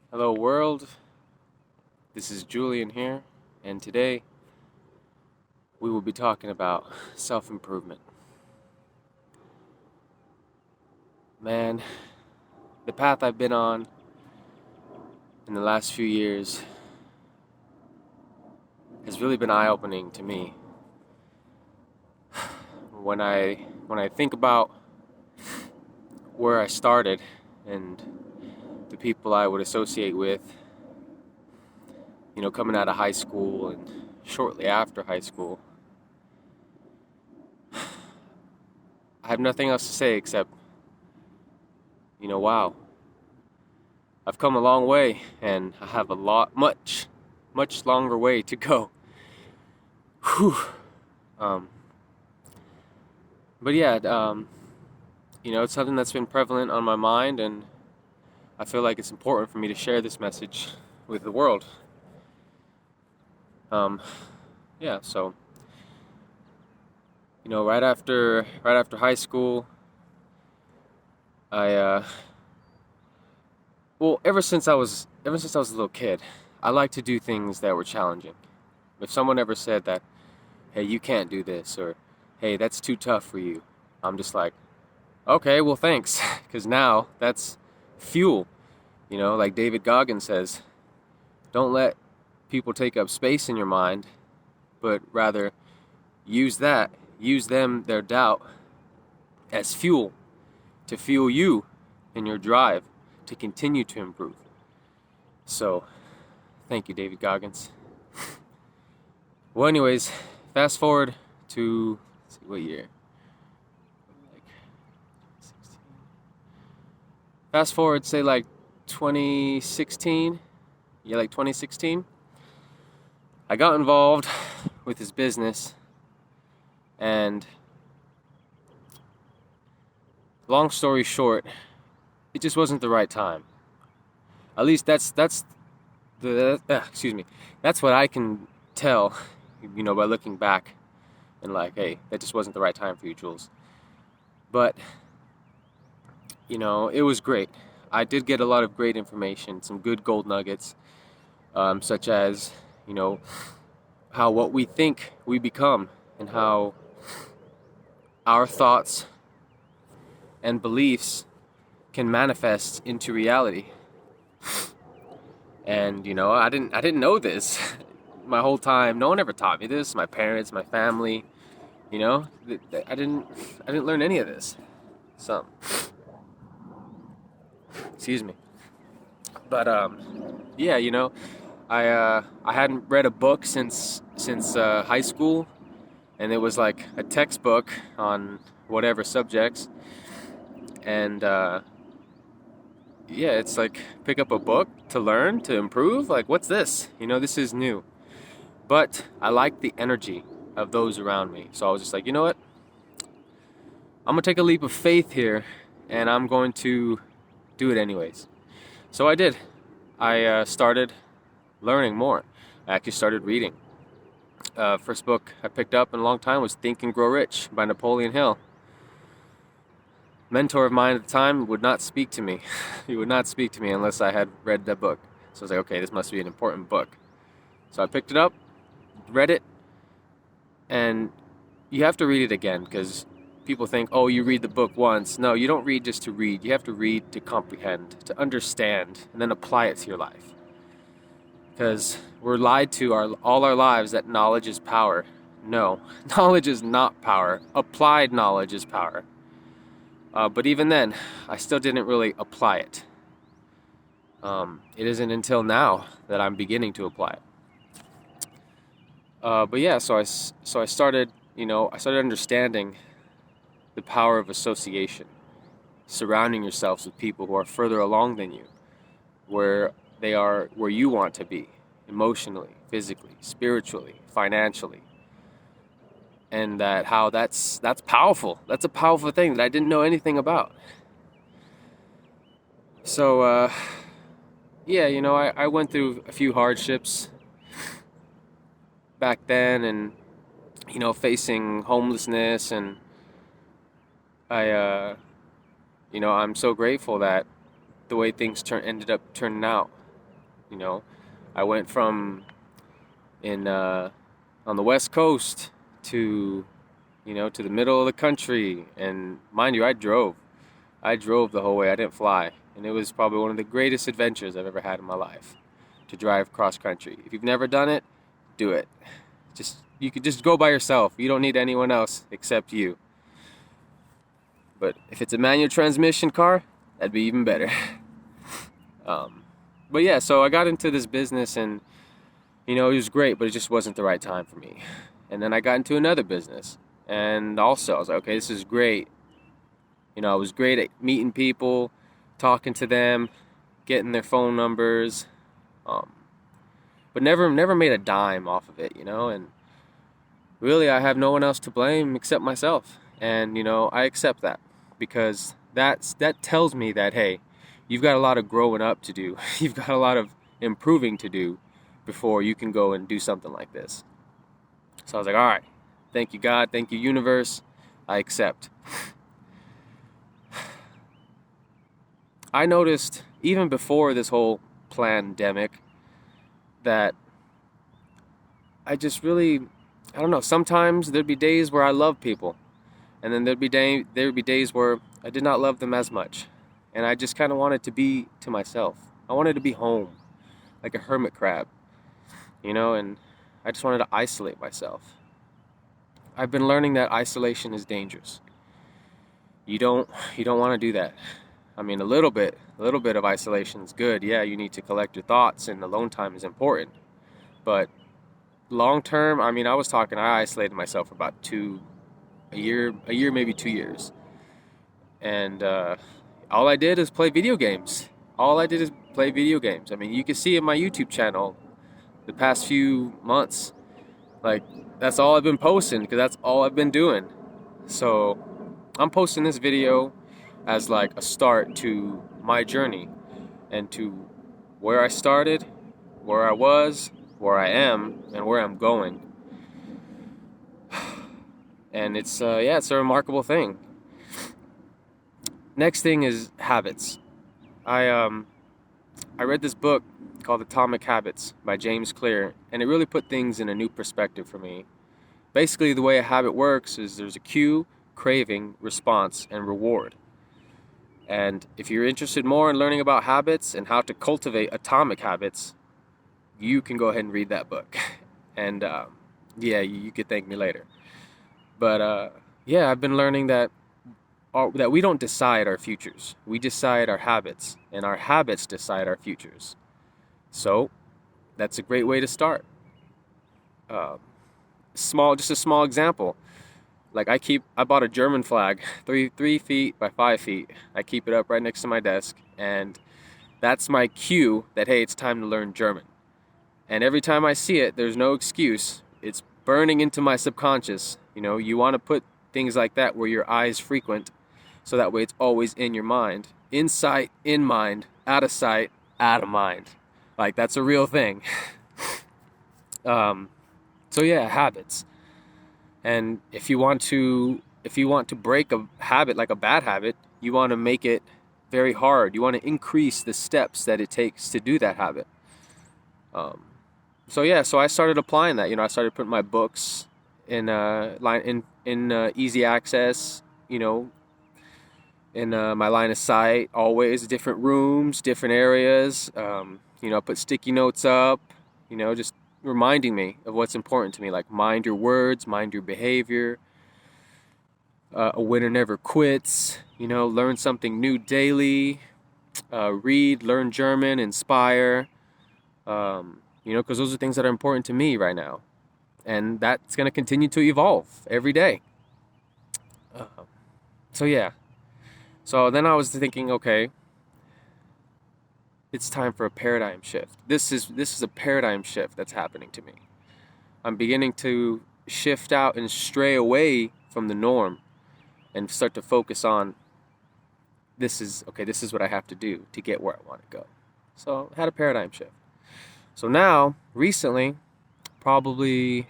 Hello world, this is Julian here, and today we will be talking about self-improvement. Man, the path I've been on in the last few years has really been eye-opening to me. When I think about where I started and the people I would associate with, coming out of high school and shortly after high school, I have nothing else to say except, wow, I've come a long way and I have much longer way to go. Whew. Um, but yeah, it's something that's been prevalent on my mind, and I feel like it's important for me to share this message with the world. Um, yeah, so right after high school, I ever since I was a little kid, I like to do things that were challenging. If someone ever said that, hey, you can't do this, or hey, that's too tough for you, I'm just like, okay, well, thanks, because now that's fuel. Like David Goggins says, don't let people take up space in your mind, but rather use their doubt as fuel to fuel you in your drive to continue to improve. So, thank you, David Goggins. Well, anyways, fast forward to, let's see, what year? Like, fast forward, say like 2016. Yeah, like 2016. I got involved with his business, and long story short, it just wasn't the right time. At least that's what I can tell, by looking back and like, hey, that just wasn't the right time for you, Jules. But it was great. I did get a lot of great information, some good gold nuggets, such as how what we think we become, and how our thoughts and beliefs can manifest into reality. And I didn't know this my whole time. No one ever taught me this. My parents, my family, I didn't learn any of this. So, excuse me. But yeah, I hadn't read a book since high school, and it was like a textbook on whatever subjects. And yeah, it's like pick up a book to learn, to improve. Like, what's this? This is new. But I like the energy of those around me. So I was just like, you know what? I'm going to take a leap of faith here, and I'm going to do it anyways. So I did. I started learning more. I actually started reading. First book I picked up in a long time was Think and Grow Rich by Napoleon Hill. Mentor of mine at the time would not speak to me. He would not speak to me unless I had read that book. So I was like, okay, this must be an important book. So I picked it up, read it, and you have to read it again, because people think, oh, you read the book once. No, you don't read just to read. You have to read to comprehend, to understand, and then apply it to your life. Because we're lied to all our lives that knowledge is power. No, knowledge is not power. Applied knowledge is power. But even then, I still didn't really apply it. It isn't until now that I'm beginning to apply it. But yeah, so I started, I started understanding the power of association, surrounding yourselves with people who are further along than you, where they are where you want to be, emotionally, physically, spiritually, financially. And how that's powerful. That's a powerful thing that I didn't know anything about. So yeah, I went through a few hardships back then, and facing homelessness, and I'm so grateful that the way things ended up turning out. You know, I went from in on the West Coast to to the middle of the country, and mind you, I drove the whole way. I didn't fly, and it was probably one of the greatest adventures I've ever had in my life, to drive cross country. If you've never done it, do it. You could just go by yourself. You don't need anyone else except you. But if it's a manual transmission car, that'd be even better. But yeah, so I got into this business, and it was great, but it just wasn't the right time for me. And then I got into another business, and also I was like, okay, this is great. I was great at meeting people, talking to them, getting their phone numbers, but never made a dime off of it, and really I have no one else to blame except myself. And I accept that, because that tells me that, hey, you've got a lot of growing up to do. You've got a lot of improving to do before you can go and do something like this. So I was like, all right, thank you God, thank you universe, I accept. I noticed even before this whole pandemic that I just really, I don't know, sometimes there'd be days where I love people, and then there'd be days where I did not love them as much, and I just kind of wanted to be to myself. I wanted to be home, like a hermit crab, and I just wanted to isolate myself. I've been learning that isolation is dangerous. You don't want to do that. I mean, a little bit of isolation is good. Yeah, you need to collect your thoughts, and alone time is important. But long term, I mean, I isolated myself for about a year, maybe 2 years. And all I did is play video games. I mean, you can see in my YouTube channel the past few months, like, that's all I've been posting, because that's all I've been doing. So I'm posting this video as like a start to my journey, and to where I started, where I was, where I am, and where I'm going. And it's a remarkable thing. Next thing is habits. I read this book called Atomic Habits by James Clear, and it really put things in a new perspective for me. Basically, the way a habit works is there's a cue, craving, response, and reward. And if you're interested more in learning about habits and how to cultivate atomic habits, you can go ahead and read that book. And you could thank me later. But I've been learning that we don't decide our futures. We decide our habits, and our habits decide our futures. So that's a great way to start. Just a small example. Like, I bought a German flag, 3 feet by 5 feet. I keep it up right next to my desk, and that's my cue that, hey, it's time to learn German. And every time I see it, there's no excuse. It's burning into my subconscious. You want to put things like that where your eyes frequent, so that way it's always in your mind. In sight, in mind, out of sight, out of mind. Like, that's a real thing. Habits. And if you want to break a habit, like a bad habit, you want to make it very hard. You want to increase the steps that it takes to do that habit. So I started applying that. I started putting my books in easy access. In my line of sight, always different rooms, different areas. Put sticky notes up. Just reminding me of what's important to me, like mind your words, mind your behavior. A winner never quits. Learn something new daily. Read, learn German, inspire. Because those are things that are important to me right now, and that's going to continue to evolve every day. So then I was thinking, okay, it's time for a paradigm shift. This is a paradigm shift that's happening to me. I'm beginning to shift out and stray away from the norm and start to focus on, this is what I have to do to get where I want to go. So I had a paradigm shift. So now, recently, probably,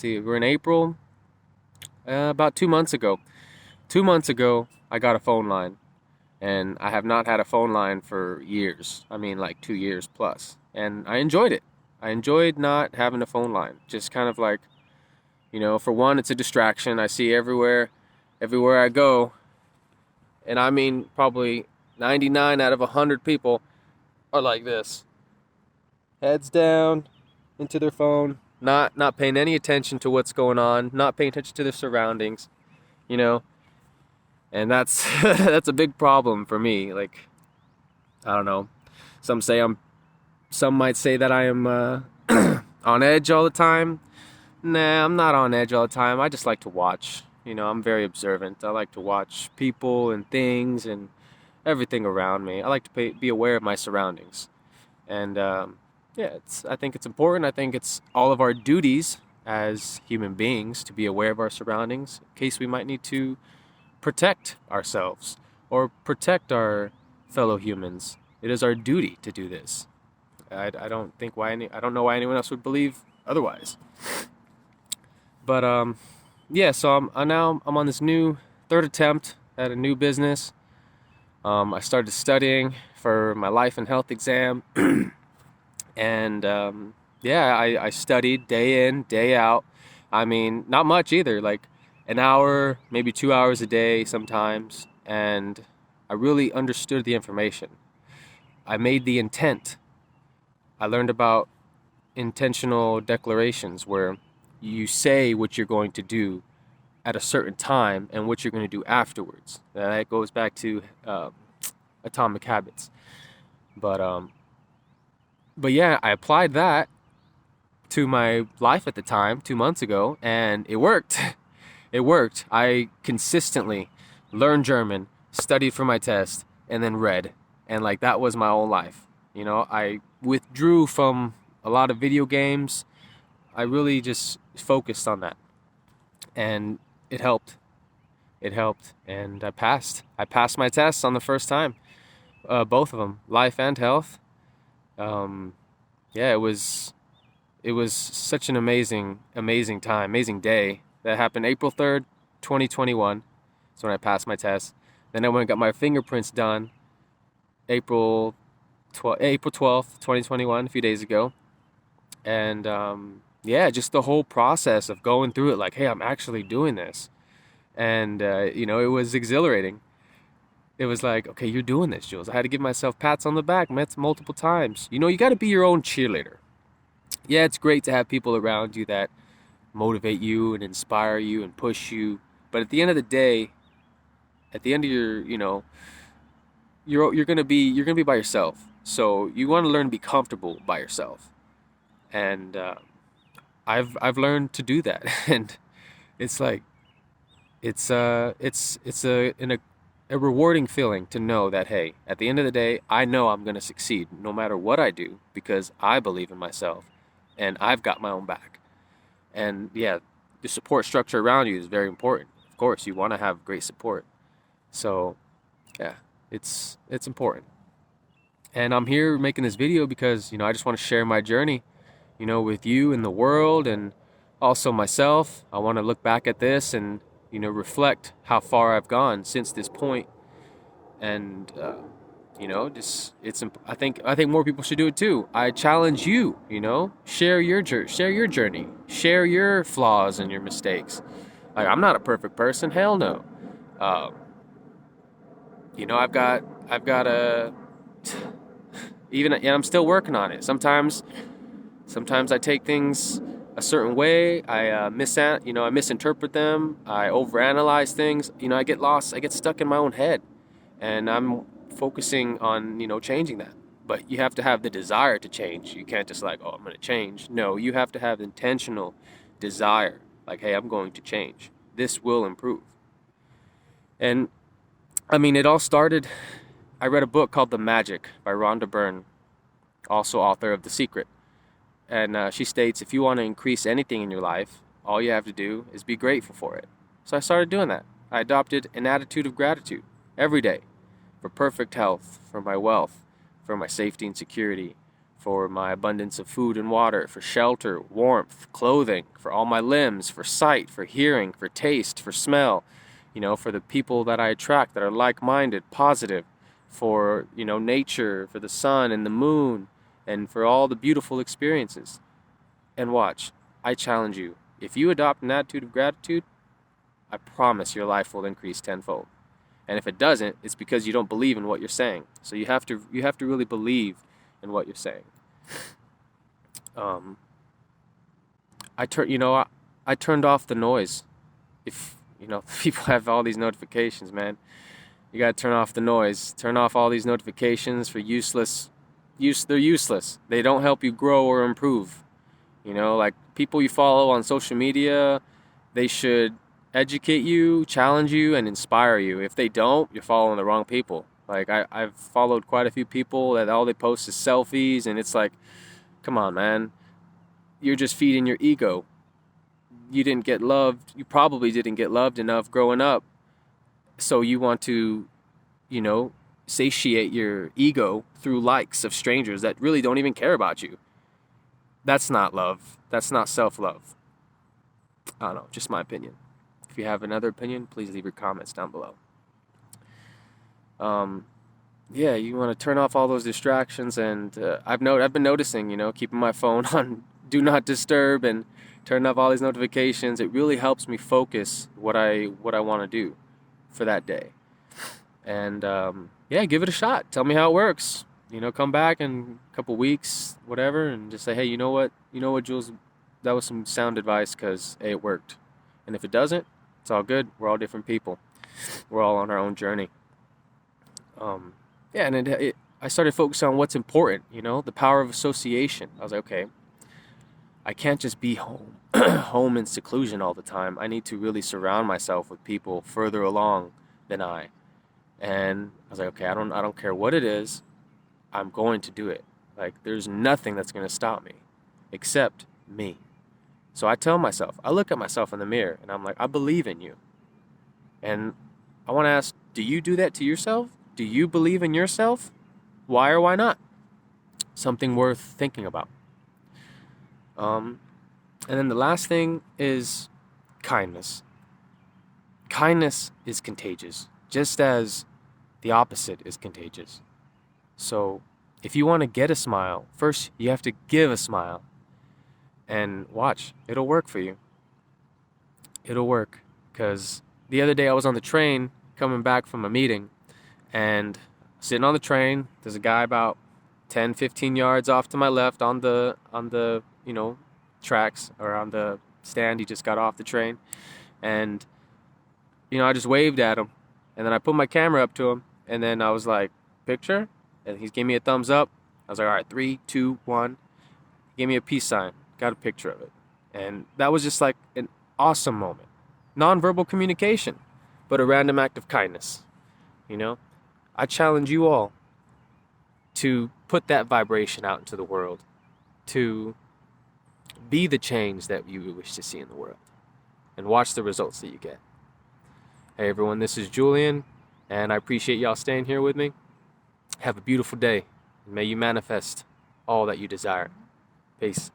we're in April, about 2 months ago. 2 months ago, I got a phone line. And I have not had a phone line for years. I mean, like 2 years plus. And I enjoyed it. I enjoyed not having a phone line. Just kind of like, for one, it's a distraction. I see everywhere I go. And I mean, probably 99 out of 100 people are like this. Heads down into their phone, not paying any attention to what's going on, not paying attention to their surroundings, you know. And that's that's a big problem for me. Like, I don't know. Some might say that I am on edge all the time. Nah, I'm not on edge all the time. I just like to watch. I'm very observant. I like to watch people and things and everything around me. I like to be aware of my surroundings. And yeah, I think it's important. I think it's all of our duties as human beings to be aware of our surroundings in case we might need to protect ourselves or protect our fellow humans. It is our duty to do this. I don't know why anyone else would believe otherwise. But yeah, so I'm on this new third attempt at a new business. I started studying for my life and health exam, and yeah, I studied day in, day out. I mean, not much either, like an hour, maybe 2 hours a day sometimes, and I really understood the information. I made the intent. I learned about intentional declarations where you say what you're going to do at a certain time and what you're going to do afterwards. That goes back to Atomic Habits. But yeah, I applied that to my life at the time 2 months ago, and it worked. It worked. I consistently learned German, studied for my test, and then read. And like that was my whole life. I withdrew from a lot of video games. I really just focused on that. And it helped. It helped. And I passed. I passed my tests on the first time. Both of them, life and health. Yeah, it was such an amazing time, amazing day. That happened April 3rd, 2021. That's when I passed my test. Then I went and got my fingerprints done April 12th, 2021, a few days ago. And yeah, just the whole process of going through it, like, hey, I'm actually doing this. And, it was exhilarating. It was like, okay, you're doing this, Jules. I had to give myself pats on the back multiple times. You got to be your own cheerleader. Yeah, it's great to have people around you that motivate you and inspire you and push you. But at the end of the day, at the end of your, you're gonna be by yourself. So you want to learn to be comfortable by yourself. And I've learned to do that, and it's like it's a rewarding feeling to know that, hey, at the end of the day, I know I'm gonna succeed no matter what I do because I believe in myself, and I've got my own back. And yeah, the support structure around you is very important. Of course, you want to have great support. So yeah, it's important. And I'm here making this video because I just want to share my journey, with you and the world, and also myself. I want to look back at this and reflect how far I've gone since this point. And I think more people should do it too. I challenge you, share your journey, share your flaws and your mistakes. Like, I'm not a perfect person, hell no. I've got a even, and I'm still working on it. Sometimes I take things a certain way. I misinterpret them. I overanalyze things. I get lost. I get stuck in my own head, and I'm focusing on changing that. But you have to have the desire to change. You can't just like, oh, I'm going to change. No, you have to have intentional desire. Like, hey, I'm going to change. This will improve. And I mean, it all started. I read a book called The Magic by Rhonda Byrne, also author of The Secret. And she states, if you want to increase anything in your life, all you have to do is be grateful for it. So I started doing that. I adopted an attitude of gratitude every day for perfect health, for my wealth, for my safety and security, for my abundance of food and water, for shelter, warmth, clothing, for all my limbs, for sight, for hearing, for taste, for smell, for the people that I attract that are like-minded, positive, for, nature, for the sun and the moon, and for all the beautiful experiences. And watch, I challenge you, if you adopt an attitude of gratitude, I promise your life will increase tenfold. And if it doesn't, it's because you don't believe in what you're saying. So you have to really believe in what you're saying. I turned off the noise. If people have all these notifications, man, you gotta turn off the noise. Turn off all these notifications for they're useless. They don't help you grow or improve. Like people you follow on social media, they should educate you, challenge you, and inspire you. If they don't, you're following the wrong people. Like I've followed quite a few people that all they post is selfies, and it's like, come on, man. You're just feeding your ego. You didn't get loved. You probably didn't get loved enough growing up. So you want to, satiate your ego through likes of strangers that really don't even care about you. That's not love. That's not self-love. I don't know, just my opinion. If you have another opinion, please leave your comments down below. Yeah, you want to turn off all those distractions, and I've been noticing, keeping my phone on do not disturb and turn off all these notifications. It really helps me focus what I want to do for that day. And yeah, give it a shot. Tell me how it works. Come back in a couple weeks, whatever, and just say, hey, you know what, Jules, that was some sound advice because it worked. And if it doesn't, it's all good. We're all different people. We're all on our own journey. Yeah, and I started focusing on what's important, the power of association. I was like, okay, I can't just be home in seclusion all the time. I need to really surround myself with people further along than I. And I was like, okay, I don't care what it is. I'm going to do it. Like, there's nothing that's going to stop me except me. So I tell myself, I look at myself in the mirror and I'm like, I believe in you. And I want to ask, do you do that to yourself? Do you believe in yourself? Why or why not? Something worth thinking about. And then the last thing is kindness. Kindness is contagious, just as the opposite is contagious. So if you want to get a smile, first you have to give a smile. And watch, it'll work for you. It'll work. Because the other day I was on the train coming back from a meeting, and sitting on the train, there's a guy about 10, 15 yards off to my left on the tracks, or on the stand. He just got off the train. And, I just waved at him. And then I put my camera up to him. And then I was like, picture? And he gave me a thumbs up. I was like, all right, 3, 2, 1. He gave me a peace sign. Got a picture of it. And that was just like an awesome moment. Non-verbal communication, but a random act of kindness. I challenge you all to put that vibration out into the world, to be the change that you wish to see in the world, and watch the results that you get. Hey everyone, this is Julian, and I appreciate y'all staying here with me. Have a beautiful day, and may you manifest all that you desire. Peace.